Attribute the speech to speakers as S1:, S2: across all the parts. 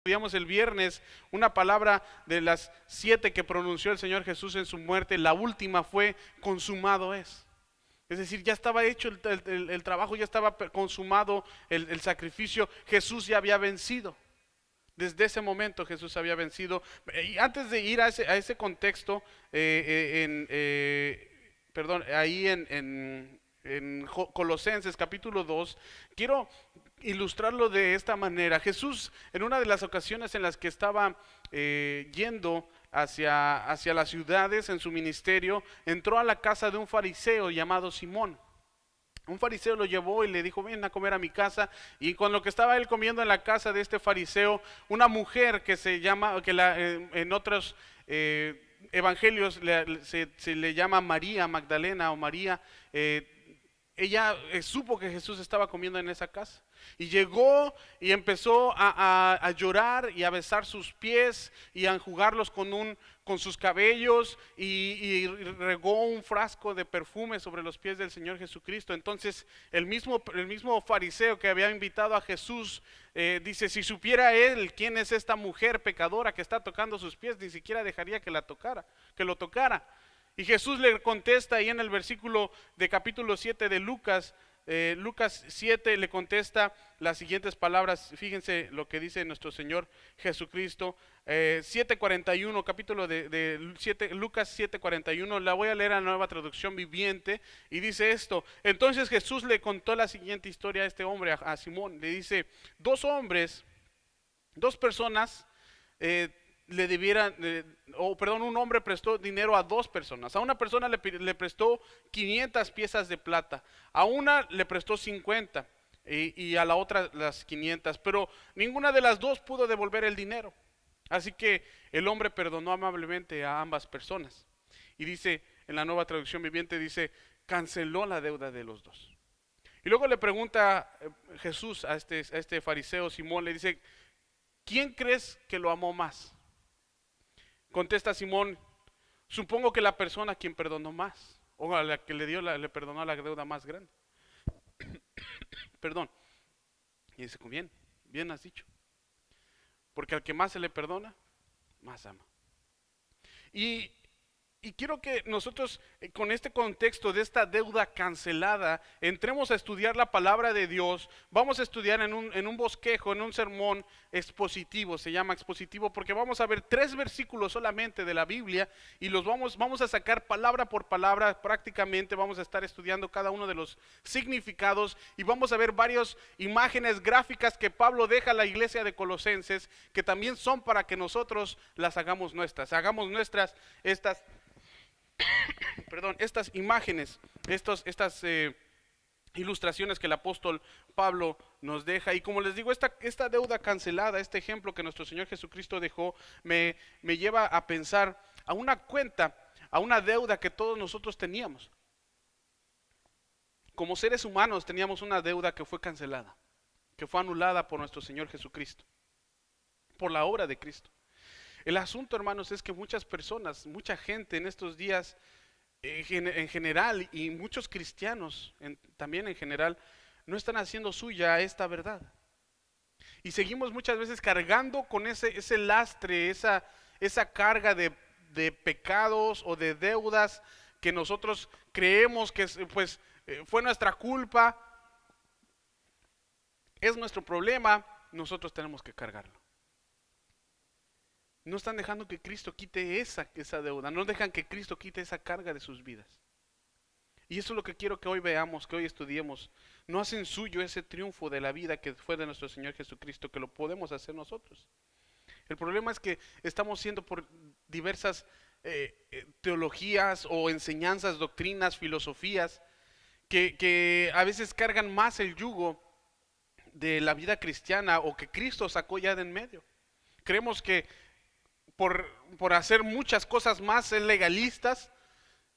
S1: Estudiamos el viernes una palabra de las 7 que pronunció el Señor Jesús en su muerte. La última fue consumado es. Es decir, ya estaba hecho el trabajo, ya estaba consumado el sacrificio. Jesús ya había vencido. Desde ese momento Jesús había vencido. Y antes de ir a ese contexto, ahí en Colosenses capítulo 2, quiero ilustrarlo de esta manera. Jesús, en una de las ocasiones en las que estaba yendo hacia las ciudades en su ministerio, entró a la casa de un fariseo llamado Simón. Un fariseo lo llevó y le dijo: ven a comer a mi casa. Y con lo que estaba él comiendo en la casa de este fariseo, una mujer que se llama, en otros evangelios se le llama María Magdalena o María, ella supo que Jesús estaba comiendo en esa casa. Y llegó y empezó a llorar y a besar sus pies y a enjugarlos con sus cabellos, y regó un frasco de perfume sobre los pies del Señor Jesucristo. Entonces el mismo fariseo que había invitado a Jesús dice: si supiera él quién es esta mujer pecadora que está tocando sus pies, ni siquiera dejaría que lo tocara. Y Jesús le contesta ahí en el versículo de capítulo 7 de Lucas. Lucas 7 le contesta las siguientes palabras. Fíjense lo que dice nuestro Señor Jesucristo. 7:41, capítulo de 7, Lucas 7:41. La voy a leer a la Nueva Traducción Viviente. Y dice esto: entonces Jesús le contó la siguiente historia a este hombre, a Simón. Le dice: dos personas le debieran, un hombre prestó dinero a dos personas. A una persona le prestó 500 piezas de plata, a una le prestó 50 y a la otra las 500, pero ninguna de las dos pudo devolver el dinero. Así que el hombre perdonó amablemente a ambas personas. Y dice, en la Nueva Traducción Viviente dice: canceló la deuda de los dos. Y luego le pregunta Jesús a este fariseo Simón, le dice: ¿quién crees que lo amó más? Contesta Simón: supongo que la persona a quien perdonó más, o a la que le perdonó la deuda más grande. Perdón. Y dice: bien has dicho. Porque al que más se le perdona, más ama. Y quiero que nosotros, con este contexto de esta deuda cancelada, entremos a estudiar la palabra de Dios. Vamos a estudiar en un bosquejo, en un sermón expositivo. Se llama expositivo porque vamos a ver 3 versículos solamente de la Biblia, y los vamos a sacar palabra por palabra. Prácticamente vamos a estar estudiando cada uno de los significados, y vamos a ver varias imágenes gráficas que Pablo deja a la iglesia de Colosenses, que también son para que nosotros las hagamos nuestras estas imágenes, estas ilustraciones que el apóstol Pablo nos deja. Y como les digo, esta deuda cancelada, este ejemplo que nuestro Señor Jesucristo dejó, me lleva a pensar a una cuenta, a una deuda que todos nosotros teníamos. Como seres humanos teníamos una deuda que fue cancelada, que fue anulada por nuestro Señor Jesucristo, por la obra de Cristo. El asunto, hermanos, es que muchas personas, mucha gente en estos días en general, y muchos cristianos también en general, no están haciendo suya esta verdad. Y seguimos muchas veces cargando con ese lastre, esa carga de pecados o de deudas que nosotros creemos que pues fue nuestra culpa, es nuestro problema, nosotros tenemos que cargarlo. No están dejando que Cristo quite esa deuda, no dejan que Cristo quite esa carga de sus vidas. Y eso es lo que quiero que hoy veamos, que hoy estudiemos. No hacen suyo ese triunfo de la vida que fue de nuestro Señor Jesucristo, que lo podemos hacer nosotros. El problema es que estamos siendo por diversas teologías o enseñanzas, doctrinas, filosofías, que a veces cargan más el yugo de la vida cristiana, o que Cristo sacó ya de en medio. Creemos que por hacer muchas cosas más legalistas,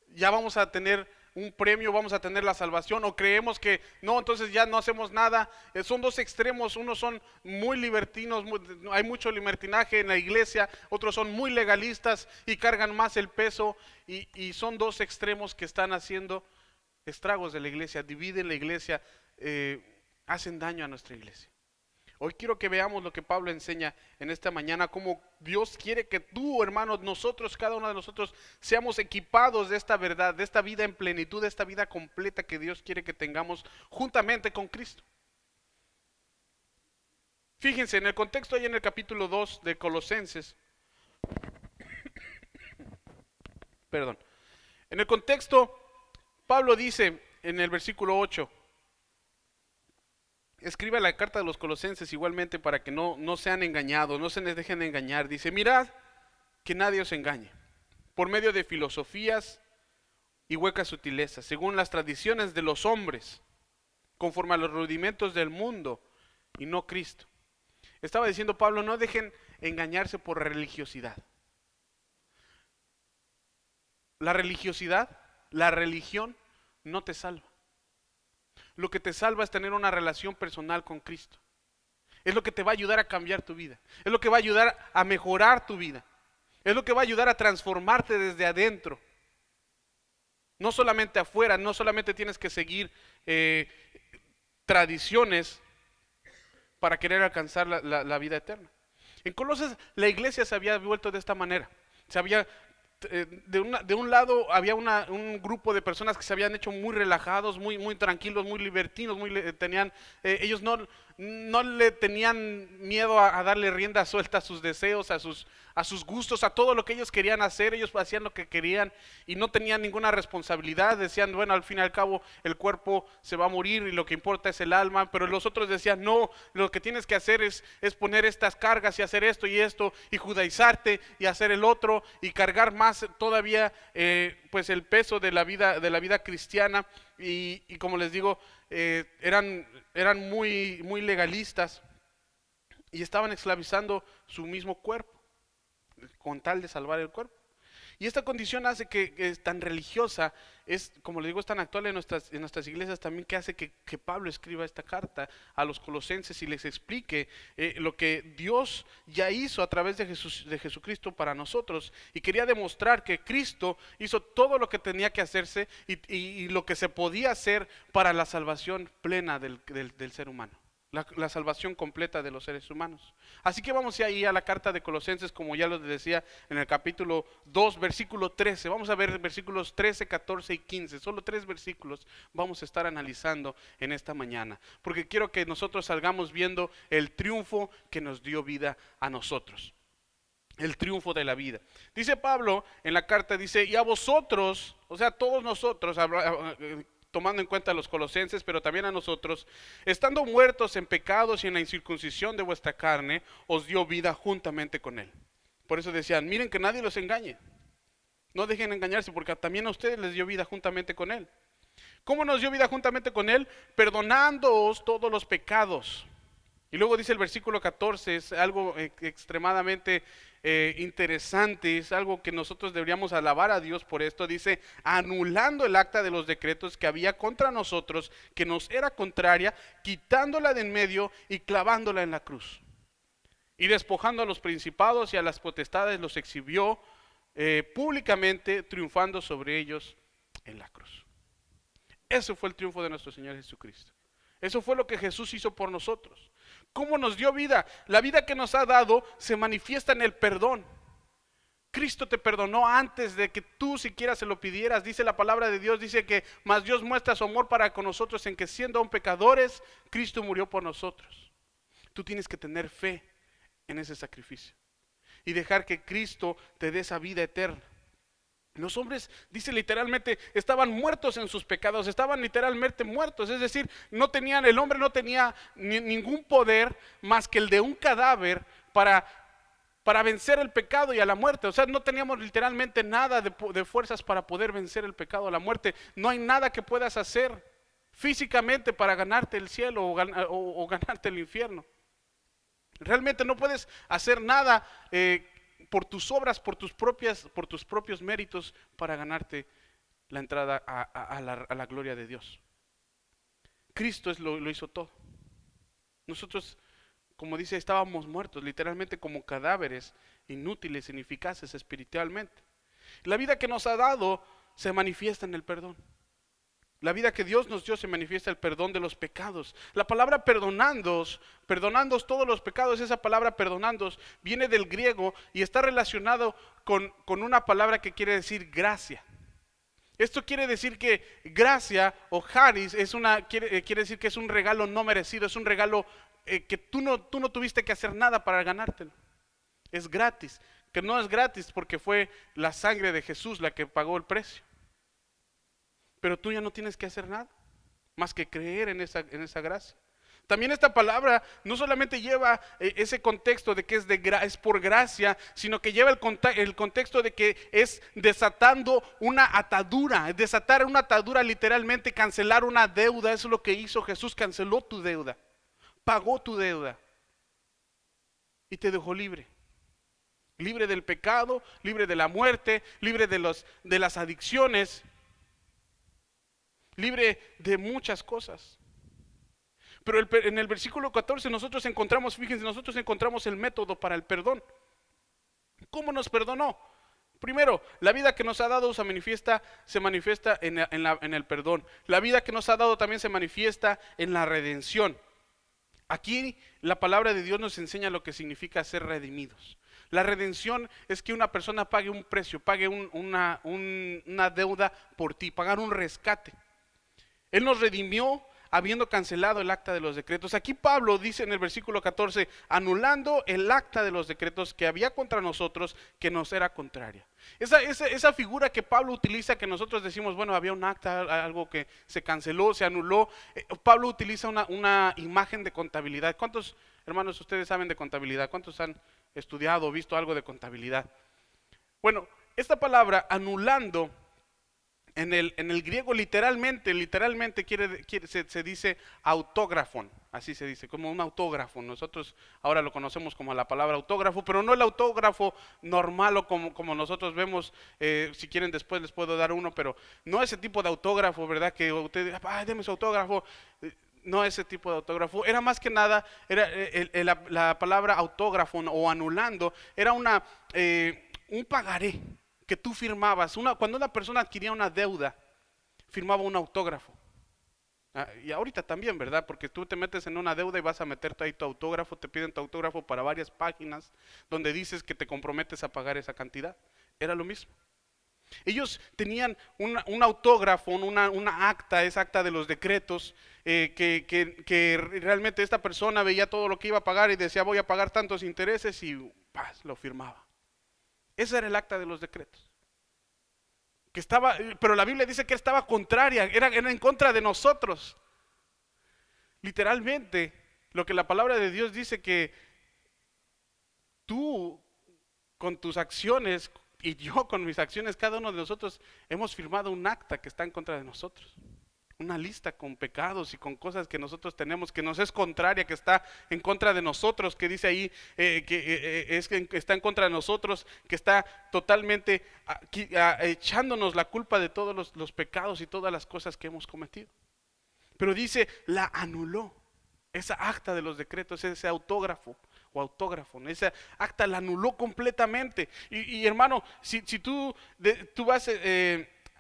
S1: ya vamos a tener un premio, vamos a tener la salvación, o creemos que no, entonces ya no hacemos nada. Son dos extremos, unos son muy libertinos, hay mucho libertinaje en la iglesia, otros son muy legalistas y cargan más el peso, y son dos extremos que están haciendo estragos de la iglesia, dividen la iglesia, hacen daño a nuestra iglesia. Hoy quiero que veamos lo que Pablo enseña en esta mañana, cómo Dios quiere que tú, hermano, nosotros, cada uno de nosotros, seamos equipados de esta verdad, de esta vida en plenitud, de esta vida completa que Dios quiere que tengamos juntamente con Cristo. Fíjense, en el contexto ahí en el capítulo 2 de Colosenses, perdón, en el contexto, Pablo dice en el versículo 8, escribe la carta de los Colosenses igualmente para que no sean engañados, no se les dejen engañar. Dice, mirad que nadie os engañe, por medio de filosofías y huecas sutilezas, según las tradiciones de los hombres, conforme a los rudimentos del mundo y no Cristo. Estaba diciendo Pablo, no dejen engañarse por religiosidad. La religiosidad, la religión no te salva. Lo que te salva es tener una relación personal con Cristo. Es lo que te va a ayudar a cambiar tu vida. Es lo que va a ayudar a mejorar tu vida. Es lo que va a ayudar a transformarte desde adentro. No solamente afuera, no solamente tienes que seguir tradiciones para querer alcanzar la vida eterna. En Colosas la iglesia se había vuelto de esta manera. Se había, de un lado había un grupo de personas que se habían hecho muy relajados, muy tranquilos, muy libertinos, ellos no le tenían miedo a darle rienda suelta a sus deseos, a sus gustos, a todo lo que ellos querían hacer. Ellos hacían lo que querían y no tenían ninguna responsabilidad. Decían, bueno, al fin y al cabo el cuerpo se va a morir y lo que importa es el alma. Pero los otros decían, no, lo que tienes que hacer es poner estas cargas y hacer esto y judaizarte y hacer el otro y cargar más todavía pues el peso de la vida cristiana. Y como les digo, eran muy legalistas y estaban esclavizando su mismo cuerpo con tal de salvar el cuerpo. Y esta condición hace que es tan religiosa, como les digo, es tan actual en nuestras iglesias también, que hace que Pablo escriba esta carta a los colosenses y les explique lo que Dios ya hizo a través de Jesucristo para nosotros. Y quería demostrar que Cristo hizo todo lo que tenía que hacerse y lo que se podía hacer para la salvación plena del ser humano. La salvación completa de los seres humanos. Así que vamos ahí a la carta de Colosenses, como ya lo decía en el capítulo 2, versículo 13. Vamos a ver versículos 13, 14 y 15. Solo 3 versículos vamos a estar analizando en esta mañana, porque quiero que nosotros salgamos viendo el triunfo que nos dio vida a nosotros. El triunfo de la vida. Dice Pablo en la carta, dice, y a vosotros, o sea, todos nosotros, tomando en cuenta a los colosenses, pero también a nosotros, estando muertos en pecados y en la incircuncisión de vuestra carne, os dio vida juntamente con él. Por eso decían, miren que nadie los engañe. No dejen engañarse, porque también a ustedes les dio vida juntamente con él. ¿Cómo nos dio vida juntamente con él? Perdonándoos todos los pecados. Y luego dice el versículo 14, es algo extremadamente interesante, es algo que nosotros deberíamos alabar a Dios por esto. Dice, anulando el acta de los decretos que había contra nosotros, que nos era contraria, quitándola de en medio y clavándola en la cruz. Y despojando a los principados y a las potestades, los exhibió públicamente, triunfando sobre ellos en la cruz. Ese fue el triunfo de nuestro Señor Jesucristo. Eso fue lo que Jesús hizo por nosotros. ¿Cómo nos dio vida? La vida que nos ha dado se manifiesta en el perdón. Cristo te perdonó antes de que tú siquiera se lo pidieras. Dice la palabra de Dios, dice que más Dios muestra su amor para con nosotros en que siendo aún pecadores, Cristo murió por nosotros. Tú tienes que tener fe en ese sacrificio y dejar que Cristo te dé esa vida eterna. Los hombres, dice literalmente, estaban muertos en sus pecados, estaban literalmente muertos, es decir, el hombre no tenía ningún poder más que el de un cadáver para vencer el pecado y a la muerte. O sea, no teníamos literalmente nada de fuerzas para poder vencer el pecado, a la muerte. No hay nada que puedas hacer físicamente para ganarte el cielo o ganarte el infierno. Realmente no puedes hacer nada por tus obras, por tus propios méritos para ganarte la entrada a la gloria de Dios. Cristo lo hizo todo. Nosotros, como dice, estábamos muertos, literalmente como cadáveres, inútiles, ineficaces espiritualmente. La vida que nos ha dado se manifiesta en el perdón. La vida que Dios nos dio se manifiesta el perdón de los pecados. La palabra perdonándoos todos los pecados, esa palabra perdonándoos viene del griego y está relacionado con una palabra que quiere decir gracia. Esto quiere decir que gracia o charis quiere decir que es un regalo no merecido, es un regalo que tú no tuviste que hacer nada para ganártelo. Es gratis, que no es gratis porque fue la sangre de Jesús la que pagó el precio. Pero tú ya no tienes que hacer nada más que creer en esa gracia. También esta palabra no solamente lleva ese contexto de que es por gracia, sino que lleva el contexto de que es desatando una atadura. Desatar una atadura, literalmente cancelar una deuda. Eso es lo que hizo Jesús, canceló tu deuda, pagó tu deuda y te dejó libre. Libre del pecado, libre de la muerte, libre de las adicciones, libre de muchas cosas. Pero en el versículo 14 nosotros encontramos el método para el perdón. ¿Cómo nos perdonó? Primero, la vida que nos ha dado se manifiesta en el perdón. La vida que nos ha dado también se manifiesta en la redención. Aquí la palabra de Dios nos enseña lo que significa ser redimidos. La redención es que una persona pague un precio, pague una deuda por ti, pagar un rescate. Él nos redimió habiendo cancelado el acta de los decretos. Aquí Pablo dice en el versículo 14, anulando el acta de los decretos que había contra nosotros, que nos era contraria. Esa figura que Pablo utiliza, que nosotros decimos, bueno, había un acta, algo que se canceló, se anuló. Pablo utiliza una imagen de contabilidad. ¿Cuántos hermanos ustedes saben de contabilidad? ¿Cuántos han estudiado o visto algo de contabilidad? Bueno, esta palabra anulando en el griego literalmente se dice autógrafo, así se dice, como un autógrafo. Nosotros ahora lo conocemos como la palabra autógrafo, pero no el autógrafo normal o como nosotros vemos. Si quieren después les puedo dar uno, pero no ese tipo de autógrafo, ¿verdad? Que usted, deme su autógrafo. No ese tipo de autógrafo, era más que nada, la palabra autógrafo o anulando, era un pagaré que tú firmabas. Cuando una persona adquiría una deuda, firmaba un autógrafo. Y ahorita también, ¿verdad? Porque tú te metes en una deuda y vas a meterte ahí tu autógrafo, te piden tu autógrafo para varias páginas donde dices que te comprometes a pagar esa cantidad. Era lo mismo. Ellos tenían un autógrafo, una acta, esa acta de los decretos, que realmente esta persona veía todo lo que iba a pagar y decía voy a pagar tantos intereses y lo firmaba. Ese era el acta de los decretos. Pero la Biblia dice que estaba contraria, era en contra de nosotros. Literalmente, lo que la palabra de Dios dice que tú con tus acciones y yo con mis acciones, cada uno de nosotros hemos firmado un acta que está en contra de nosotros. Una lista con pecados y con cosas que nosotros tenemos, que nos es contraria, que está en contra de nosotros, que dice ahí que está en contra de nosotros, que está totalmente echándonos la culpa de todos los pecados y todas las cosas que hemos cometido. Pero dice, la anuló. Esa acta de los decretos, ese autógrafo o autógrafo, esa acta la anuló completamente. Y hermano, si tú vas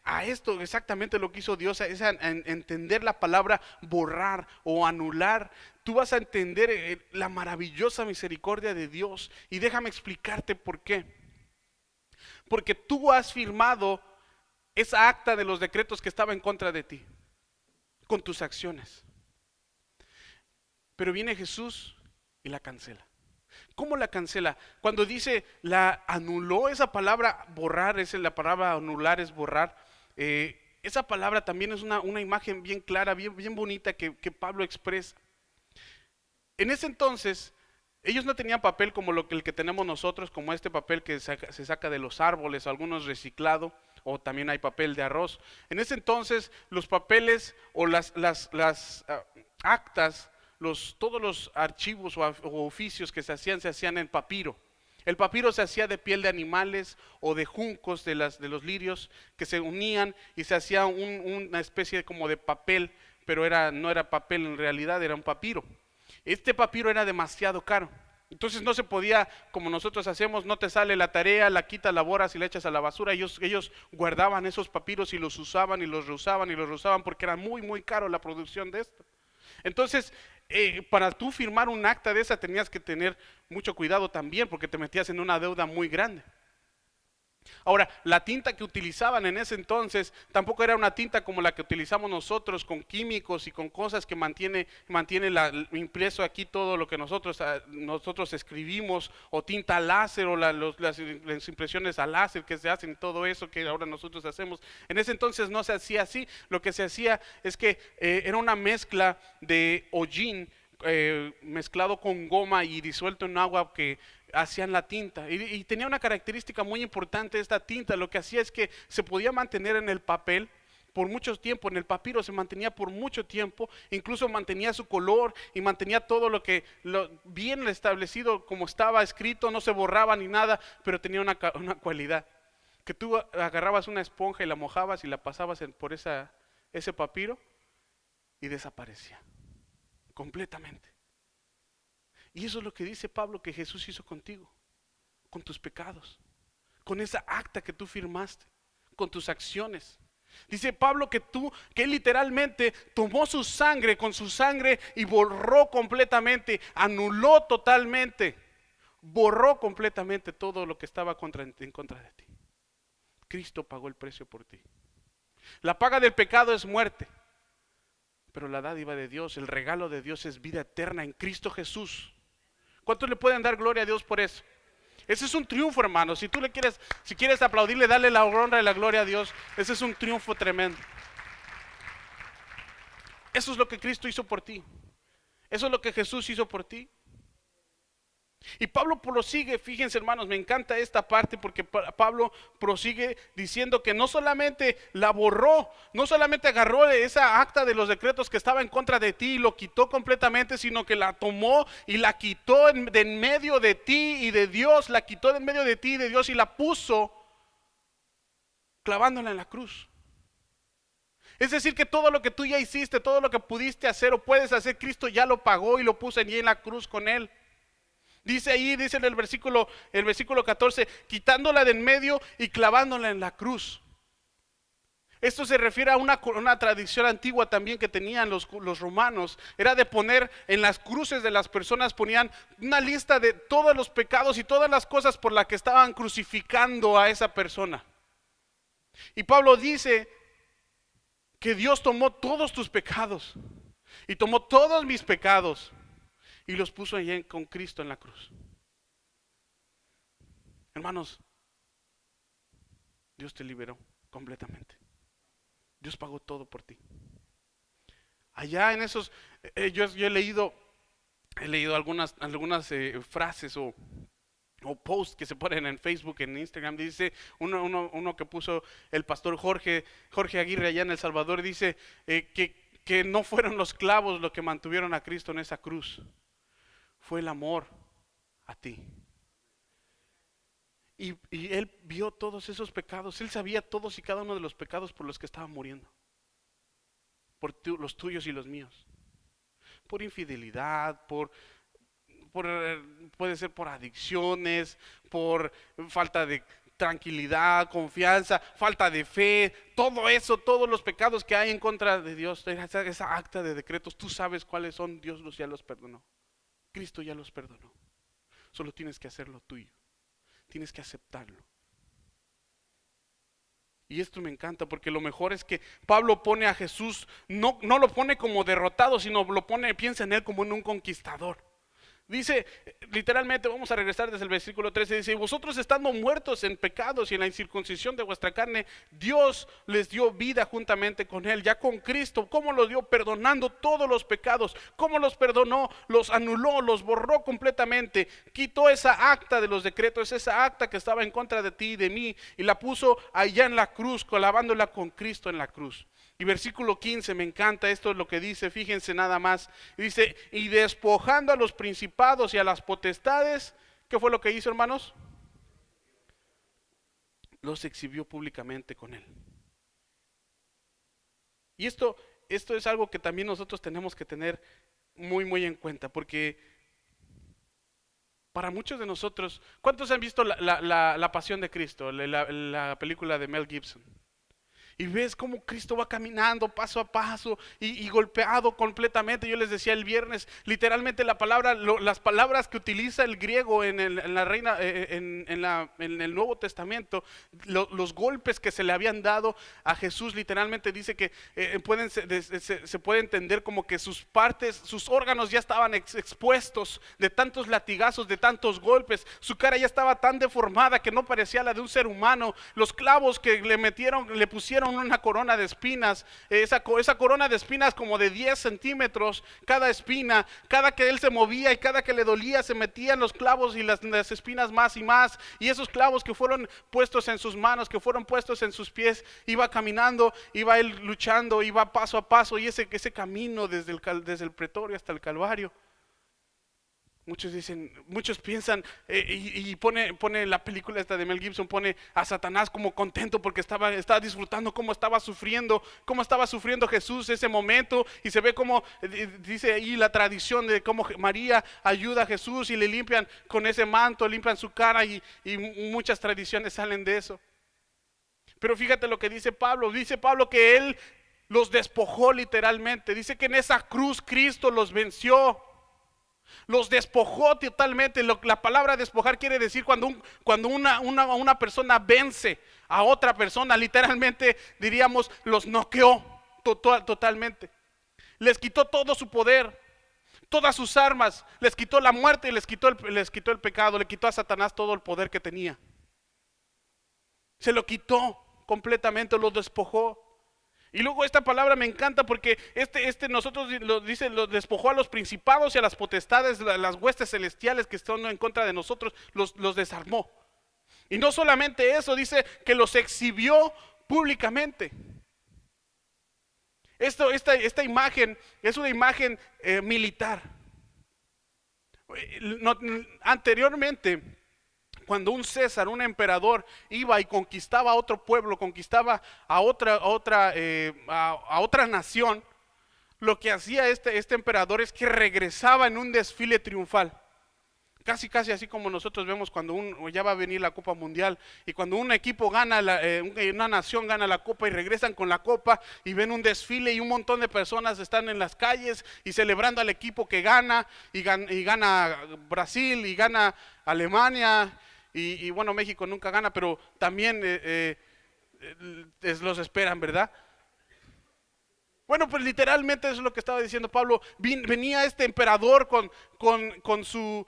S1: a esto, exactamente lo que hizo Dios, es a entender la palabra borrar o anular. Tú vas a entender la maravillosa misericordia de Dios. Y déjame explicarte por qué. Porque tú has firmado esa acta de los decretos que estaba en contra de ti, con tus acciones. Pero viene Jesús y la cancela. ¿Cómo la cancela? Cuando dice la anuló, esa palabra borrar, la palabra anular es borrar. Esa palabra también es una imagen bien clara, bien bonita que Pablo expresa. En ese entonces, ellos no tenían papel como el que tenemos nosotros, como este papel que se saca de los árboles, algunos reciclado, o también hay papel de arroz. En ese entonces, los papeles o las actas, todos los archivos o oficios que se hacían en papiro. El papiro se hacía de piel de animales o de juncos de los lirios que se unían y se hacía una especie como de papel, pero no era papel en realidad, era un papiro. Este papiro era demasiado caro Entonces no se podía, como nosotros hacemos, no te sale la tarea, la quitas, la borras y la echas a la basura. Ellos guardaban esos papiros y los usaban y los reusaban y los reusaban porque era muy, muy caro la producción de esto. Entonces, para tú firmar un acta de esa tenías que tener mucho cuidado también porque te metías en una deuda muy grande. Ahora, la tinta que utilizaban en ese entonces tampoco era una tinta como la que utilizamos nosotros con químicos y con cosas que mantiene impreso aquí todo lo que nosotros escribimos, o tinta láser, o las impresiones a láser que se hacen, todo eso que ahora nosotros hacemos. En ese entonces no se hacía así. Lo que se hacía es que era una mezcla de hollín mezclado con goma y disuelto en agua que hacían la tinta, y tenía una característica muy importante esta tinta. Lo que hacía es que se podía mantener en el papel por mucho tiempo, en el papiro se mantenía por mucho tiempo, incluso mantenía su color y mantenía todo bien establecido como estaba escrito, no se borraba ni nada, pero tenía una cualidad, que tú agarrabas una esponja y la mojabas y la pasabas por ese papiro y desaparecía completamente. Y eso es lo que dice Pablo que Jesús hizo contigo, con tus pecados, con esa acta que tú firmaste, con tus acciones. Dice Pablo que él literalmente tomó su sangre, con su sangre, y borró completamente, anuló totalmente, borró completamente todo lo que estaba en contra de ti. Cristo pagó el precio por ti. La paga del pecado es muerte, pero la dádiva de Dios, el regalo de Dios es vida eterna en Cristo Jesús. ¿Cuántos le pueden dar gloria a Dios por eso? Ese es un triunfo, hermano. Si quieres aplaudirle, dale la honra y la gloria a Dios. Ese es un triunfo tremendo. Eso es lo que Cristo hizo por ti. Eso es lo que Jesús hizo por ti. Y Pablo prosigue, fíjense hermanos, me encanta esta parte porque Pablo prosigue diciendo que no solamente la borró, no solamente agarró esa acta de los decretos que estaba en contra de ti y lo quitó completamente, sino que la tomó y la quitó de en medio de ti y de Dios, la quitó de en medio de ti y de Dios y la puso clavándola en la cruz. Es decir, que todo lo que tú ya hiciste, todo lo que pudiste hacer o puedes hacer, Cristo ya lo pagó y lo puso allí en la cruz con él. Dice en el versículo 14, quitándola de en medio y clavándola en la cruz. Esto se refiere a una tradición antigua también que tenían los romanos. Era de poner en las cruces de las personas, ponían una lista de todos los pecados y todas las cosas por las que estaban crucificando a esa persona. Y Pablo dice que Dios tomó todos tus pecados y tomó todos mis pecados y los puso allí con Cristo en la cruz. Hermanos, Dios te liberó completamente. Dios pagó todo por ti. Allá en esos, yo he leído algunas frases o posts que se ponen en Facebook, en Instagram. Dice uno que puso el pastor Jorge Aguirre allá en El Salvador, dice que no fueron los clavos lo que mantuvieron a Cristo en esa cruz, fue el amor a ti. Y él vio todos esos pecados, él sabía todos y cada uno de los pecados por los que estaba muriendo, por los tuyos y los míos, por infidelidad, puede ser por adicciones, por falta de tranquilidad, confianza, falta de fe, todo eso, todos los pecados que hay en contra de Dios, esa acta de decretos, tú sabes cuáles son, Dios ya los perdonó. Cristo ya los perdonó. Solo tienes que hacer lo tuyo. Tienes que aceptarlo. Y esto me encanta porque lo mejor es que Pablo pone a Jesús, no lo pone como derrotado, sino piensa en él como en un conquistador. Dice, literalmente, vamos a regresar desde el versículo 13, dice: vosotros estando muertos en pecados y en la incircuncisión de vuestra carne, Dios les dio vida juntamente con él, ya con Cristo. ¿Cómo lo dio? Perdonando todos los pecados. ¿Cómo los perdonó? Los anuló, los borró completamente. Quitó esa acta de los decretos, esa acta que estaba en contra de ti y de mí, y la puso allá en la cruz, clavándola con Cristo en la cruz. Y versículo 15, me encanta, esto es lo que dice, fíjense nada más. Dice: y despojando a los principados y a las potestades, ¿qué fue lo que hizo, hermanos? Los exhibió públicamente con él. Y esto es algo que también nosotros tenemos que tener muy, muy en cuenta, porque Para muchos de nosotros, ¿cuántos han visto la Pasión de Cristo, la película de Mel Gibson? Y ves cómo Cristo va caminando paso a paso y golpeado completamente. Yo les decía el viernes, literalmente las palabras que utiliza el griego en la reina, en el Nuevo Testamento, los golpes que se le habían dado a Jesús, literalmente dice que se puede entender como que sus partes, sus órganos ya estaban expuestos de tantos latigazos, de tantos golpes. Su cara ya estaba tan deformada que no parecía la de un ser humano. Los clavos que le pusieron una corona de espinas, esa corona de espinas como de 10 centímetros cada espina, cada que él se movía y cada que le dolía se metían los clavos y las espinas más y más, y esos clavos que fueron puestos en sus manos, que fueron puestos en sus pies, iba caminando, iba él luchando, iba paso a paso, y ese camino desde el pretorio hasta el Calvario. Muchos piensan, y pone la película esta de Mel Gibson, pone a Satanás como contento porque estaba disfrutando cómo estaba sufriendo Jesús ese momento, y se ve como dice ahí la tradición de cómo María ayuda a Jesús y le limpian con ese manto, limpian su cara, y muchas tradiciones salen de eso. Pero fíjate lo que dice Pablo que él los despojó literalmente, dice que en esa cruz Cristo los venció. Los despojó totalmente. La palabra despojar quiere decir cuando una persona vence a otra persona, literalmente diríamos los noqueó totalmente. Les quitó todo su poder, todas sus armas, les quitó la muerte y les quitó el pecado, le quitó a Satanás todo el poder que tenía. Se lo quitó completamente, lo despojó. Y luego esta palabra me encanta porque nosotros lo despojó a los principados y a las potestades, las huestes celestiales que están en contra de nosotros, los desarmó. Y no solamente eso, dice que los exhibió públicamente. Esta imagen es una imagen militar. Anteriormente, cuando un César, un emperador, iba y conquistaba a otro pueblo, conquistaba a otra nación, lo que hacía este emperador es que regresaba en un desfile triunfal. Casi así como nosotros vemos cuando ya va a venir la Copa Mundial, y cuando un equipo gana, una nación gana la Copa y regresan con la Copa y ven un desfile y un montón de personas están en las calles y celebrando al equipo que gana, y gana Brasil y gana Alemania, y bueno, México nunca gana, pero también los esperan, ¿verdad? Bueno, pues literalmente eso es lo que estaba diciendo Pablo. Venía este emperador con su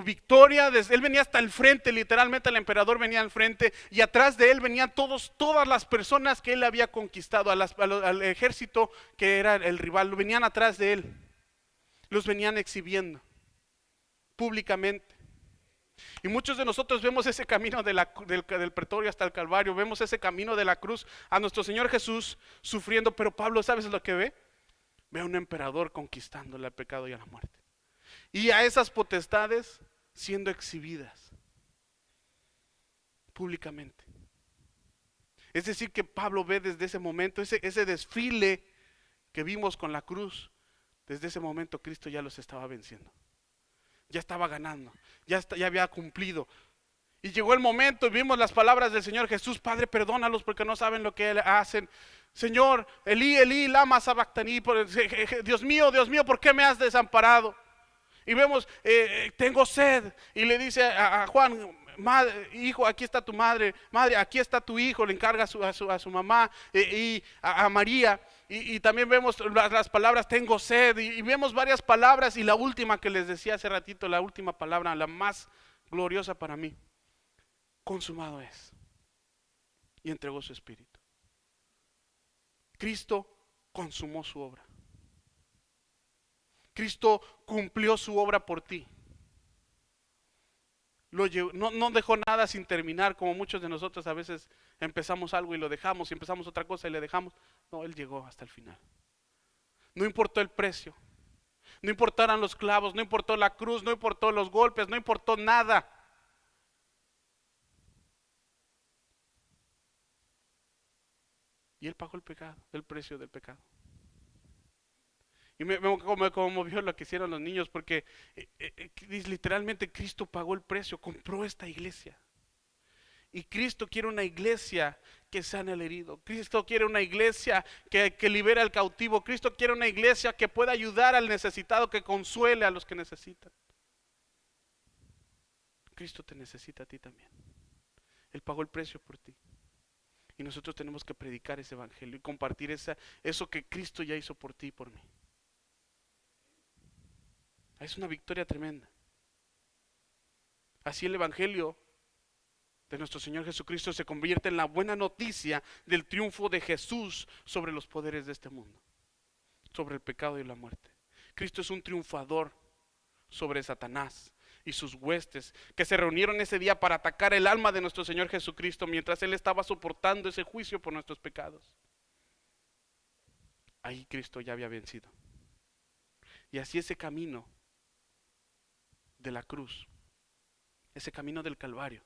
S1: victoria. Él venía hasta el frente, literalmente el emperador venía al frente, y atrás de él venían todas las personas que él había conquistado, al ejército que era el rival, venían atrás de él, los venían exhibiendo públicamente. Y muchos de nosotros vemos ese camino del pretorio hasta el Calvario, vemos ese camino de la cruz a nuestro Señor Jesús sufriendo, pero Pablo, ¿sabes lo que ve? Ve a un emperador conquistándole al pecado y a la muerte, y a esas potestades siendo exhibidas públicamente. Es decir, que Pablo ve desde ese momento, ese desfile que vimos con la cruz, desde ese momento Cristo ya los estaba venciendo. Ya estaba ganando, ya había cumplido. Y llegó el momento y vimos las palabras del Señor Jesús: Padre, perdónalos porque no saben lo que hacen. Señor, Elí, Elí, lama sabactani, Dios mío, ¿por qué me has desamparado? Y vemos, tengo sed, y le dice a Juan: madre, hijo, aquí está tu madre, aquí está tu hijo, le encarga a su mamá, y a María. Y también vemos las palabras tengo sed, y vemos varias palabras, y la última que les decía hace ratito, la última palabra, la más gloriosa para mí: consumado es. Y entregó su espíritu. Cristo consumó su obra. Cristo cumplió su obra por ti. No dejó nada sin terminar, como muchos de nosotros a veces empezamos algo y lo dejamos, y empezamos otra cosa y le dejamos. No, Él llegó hasta el final. No importó el precio, no importaron los clavos, no importó la cruz, no importó los golpes, no importó nada. Y Él pagó el precio del pecado. Y me conmovió lo que hicieron los niños porque literalmente Cristo pagó el precio, compró esta iglesia. Y Cristo quiere una iglesia que sana al herido. Cristo quiere una iglesia que libera al cautivo. Cristo quiere una iglesia que pueda ayudar al necesitado, que consuele a los que necesitan. Cristo te necesita a ti también. Él pagó el precio por ti. Y nosotros tenemos que predicar ese evangelio y compartir eso que Cristo ya hizo por ti y por mí. Es una victoria tremenda. Así el evangelio de nuestro Señor Jesucristo se convierte en la buena noticia del triunfo de Jesús sobre los poderes de este mundo, sobre el pecado y la muerte. Cristo es un triunfador sobre Satanás y sus huestes que se reunieron ese día para atacar el alma de nuestro Señor Jesucristo mientras Él estaba soportando ese juicio por nuestros pecados. Ahí Cristo ya había vencido. Y así ese camino de la cruz, ese camino del Calvario,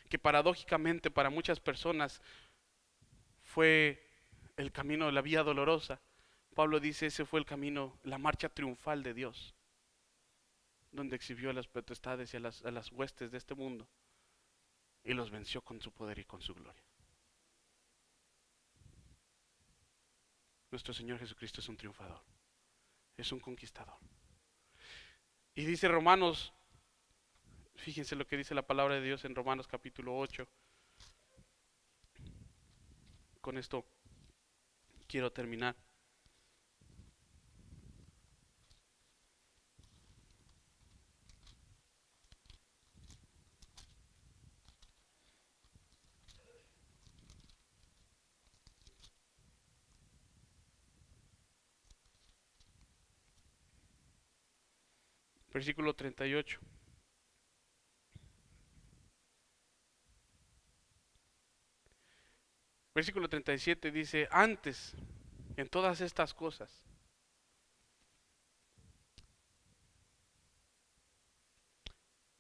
S1: que paradójicamente para muchas personas fue el camino de la vía dolorosa, Pablo dice ese fue el camino, la marcha triunfal de Dios, donde exhibió a las potestades y a las huestes de este mundo y los venció con su poder y con su gloria. Nuestro Señor Jesucristo es un triunfador, es un conquistador. Y dice Romanos, fíjense lo que dice la palabra de Dios en Romanos capítulo 8. Con esto quiero terminar. Versículo 38. Versículo 37 dice, antes, en todas estas cosas,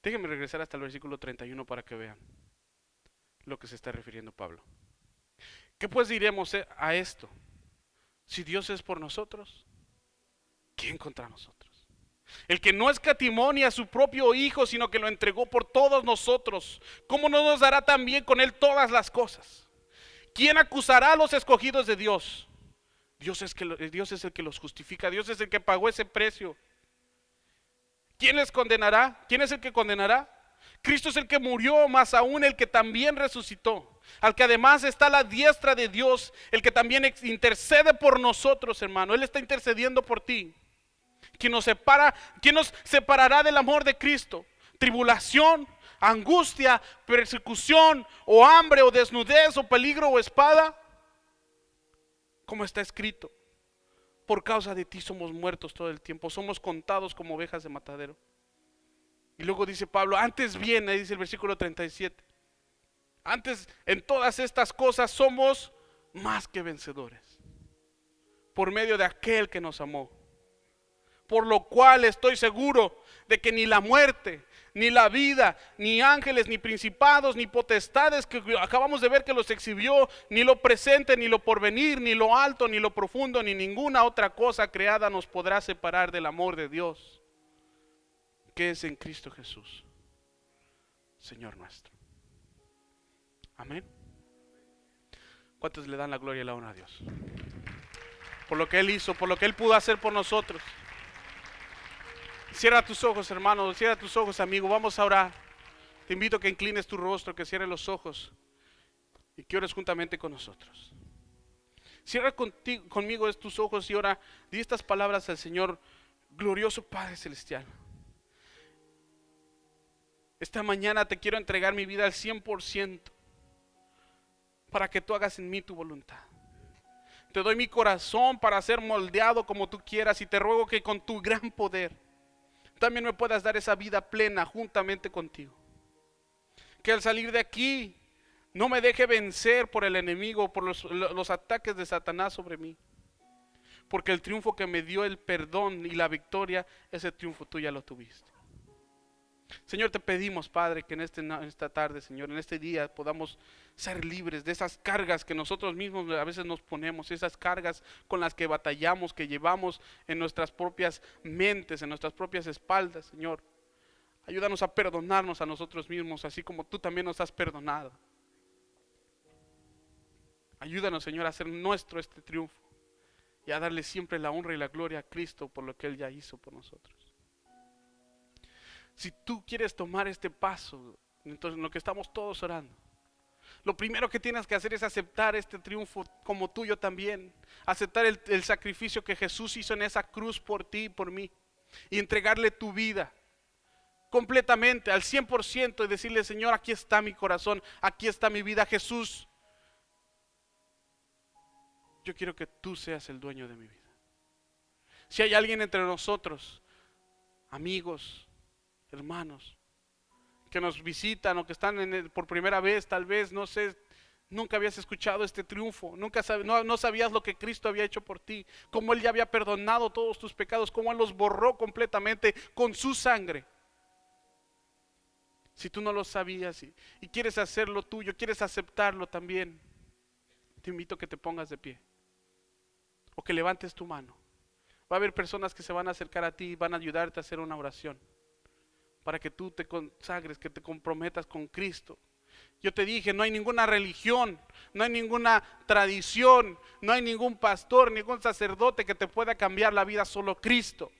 S1: déjenme regresar hasta el versículo 31 para que vean lo que se está refiriendo Pablo. ¿Qué pues diremos a esto? Si Dios es por nosotros, ¿quién contra nosotros? El que no escatimó ni a su propio Hijo, sino que lo entregó por todos nosotros, ¿cómo no nos dará también con Él todas las cosas? ¿Quién acusará a los escogidos de Dios? Dios es el que los justifica, Dios es el que pagó ese precio. ¿Quién les condenará? ¿Quién es el que condenará? Cristo es el que murió, más aún el que también resucitó, al que además está a la diestra de Dios, el que también intercede por nosotros, hermano. Él está intercediendo por ti. ¿Quién nos separará del amor de Cristo? ¿Tribulación, angustia, persecución, o hambre, o desnudez, o peligro, o espada? Como está escrito, por causa de ti somos muertos todo el tiempo, somos contados como ovejas de matadero. Y luego dice Pablo, antes bien, ahí dice el versículo 37, antes en todas estas cosas somos más que vencedores, por medio de aquel que nos amó. Por lo cual estoy seguro de que ni la muerte, ni la vida, ni ángeles, ni principados, ni potestades que acabamos de ver que los exhibió, ni lo presente, ni lo porvenir, ni lo alto, ni lo profundo, ni ninguna otra cosa creada nos podrá separar del amor de Dios, que es en Cristo Jesús, Señor nuestro. Amén. ¿Cuántos le dan la gloria y la honra a Dios? Por lo que Él hizo, por lo que Él pudo hacer por nosotros. Cierra tus ojos, hermano, cierra tus ojos, amigo, vamos a orar. Te invito a que inclines tu rostro, que cierres los ojos y que ores juntamente con nosotros. Cierra conmigo tus ojos y ora, di estas palabras al Señor. Glorioso Padre Celestial, esta mañana te quiero entregar mi vida al 100% para que tú hagas en mí tu voluntad. Te doy mi corazón para ser moldeado como tú quieras y te ruego que con tu gran poder también me puedas dar esa vida plena juntamente contigo. Que al salir de aquí no me deje vencer por el enemigo, por los ataques de Satanás sobre mí. Porque el triunfo que me dio el perdón y la victoria, ese triunfo tú ya lo tuviste. Señor, te pedimos, Padre, que en esta tarde, Señor, en este día podamos ser libres de esas cargas que nosotros mismos a veces nos ponemos, esas cargas con las que batallamos, que llevamos en nuestras propias mentes, en nuestras propias espaldas, Señor. Ayúdanos a perdonarnos a nosotros mismos, así como tú también nos has perdonado. Ayúdanos, Señor, a hacer nuestro este triunfo y a darle siempre la honra y la gloria a Cristo por lo que Él ya hizo por nosotros. Si tú quieres tomar este paso, entonces en lo que estamos todos orando, lo primero que tienes que hacer es aceptar este triunfo como tuyo también. Aceptar el sacrificio que Jesús hizo en esa cruz por ti y por mí. Y entregarle tu vida completamente, al 100%, y decirle: Señor, aquí está mi corazón, aquí está mi vida. Jesús, yo quiero que tú seas el dueño de mi vida. Si hay alguien entre nosotros, amigos, hermanos, que nos visitan o que están por primera vez, tal vez, no sé, nunca habías escuchado este triunfo, no sabías lo que Cristo había hecho por ti, cómo Él ya había perdonado todos tus pecados, cómo Él los borró completamente con su sangre. Si tú no lo sabías y quieres hacerlo tuyo, quieres aceptarlo también, te invito a que te pongas de pie o que levantes tu mano. Va a haber personas que se van a acercar a ti y van a ayudarte a hacer una oración para que tú te consagres, que te comprometas con Cristo. Yo te dije, no hay ninguna religión, no hay ninguna tradición, no hay ningún pastor, ningún sacerdote que te pueda cambiar la vida, solo Cristo.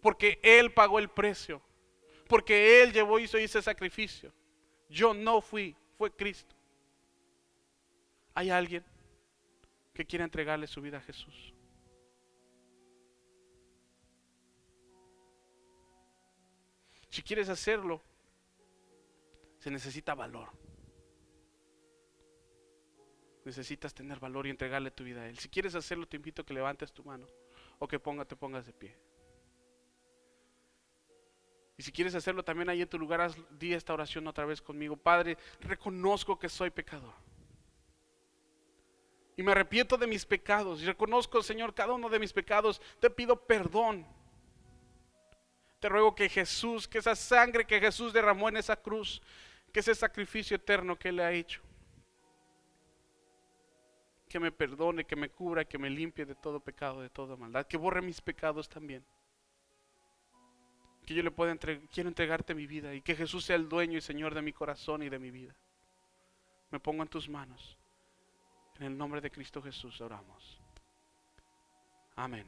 S1: Porque Él pagó el precio, porque Él hizo ese sacrificio. Yo no fue Cristo. ¿Hay alguien que quiera entregarle su vida a Jesús? Si quieres hacerlo, se necesita valor. Necesitas tener valor y entregarle tu vida a Él. Si quieres hacerlo, te invito a que levantes tu mano o que te pongas de pie. Y si quieres hacerlo también ahí en tu lugar, di esta oración otra vez conmigo. Padre, reconozco que soy pecador y me arrepiento de mis pecados. Y reconozco, Señor, cada uno de mis pecados. Te pido perdón. Te ruego que Jesús, que esa sangre que Jesús derramó en esa cruz, que ese sacrificio eterno que Él ha hecho, que me perdone, que me cubra, que me limpie de todo pecado, de toda maldad, que borre mis pecados también. Que yo quiero entregarte mi vida y que Jesús sea el dueño y Señor de mi corazón y de mi vida. Me pongo en tus manos. En el nombre de Cristo Jesús oramos. Amén.